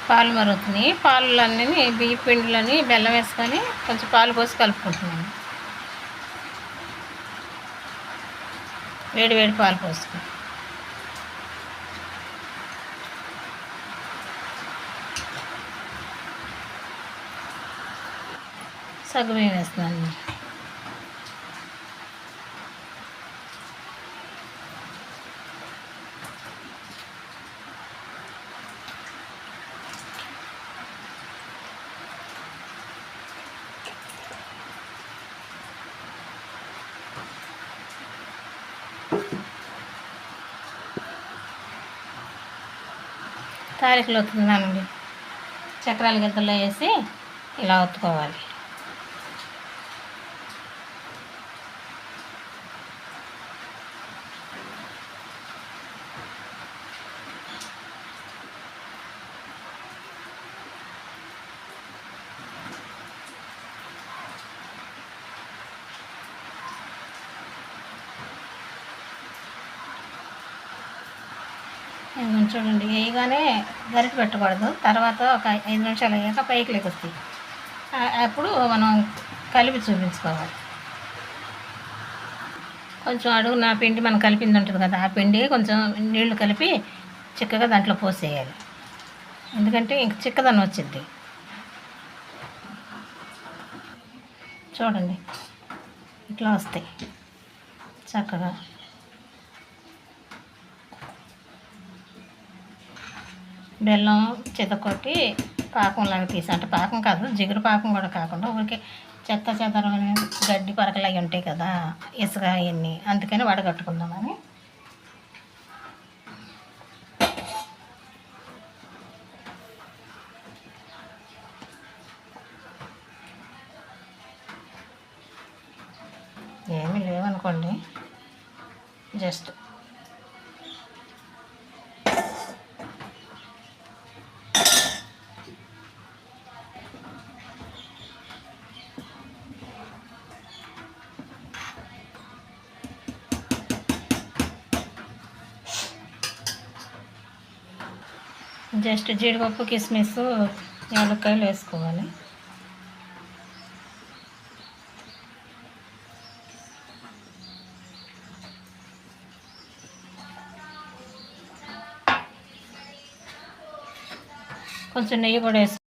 పాలు మరుగుతున్నాయి. పాలన్నీ బియ్య పిండిలోని బెల్లం వేసుకొని కొంచెం పాలు పోసి కలుపుకుంటున్నాను. వేడి వేడి పాలు పోసుకొని సగ్గుబియ్యం వేస్తున్నాను. తాలికలు ఒత్తుతున్నానండి. చక్రాల గిద్దల్లో వేసి ఇలా ఒత్తుకోవాలి. చూడండి, వేయగానే గరిటె పెట్టకూడదు. తర్వాత ఒక 5 నిమిషాలు అయ్యాక పైకి లెగుస్తాయి. అప్పుడు మనం కలిపి చూపించుకోవాలి. కొంచెం అడుగున పిండి మనం కలిపింది ఉంటుంది కదా, ఆ పిండి కొంచెం నీళ్లు కలిపి చిక్కగా దాంట్లో పోసేయాలి. ఎందుకంటే ఇంక చిక్కదనం వచ్చింది. చూడండి, ఇట్లా వస్తాయి చక్కగా. బెల్లం చితకొట్టి పాకంలాగా తీసి, అంటే పాకం కాదు, జిగురు పాకం కూడా కాకుండా ఊరికే చెత్త చెదరని గడ్డి పరకలు అవి ఉంటాయి కదా, ఇసుక అవన్నీ, అందుకని వడగట్టుకుందామని. ఏమీ లేవనుకోండి, జస్ట్ జీడిపప్పు, కిస్మిస్, యాలక్కాయలు వేసుకోవాలి. కొంచెం నెయ్యి కూడా వేసుకోవాలి.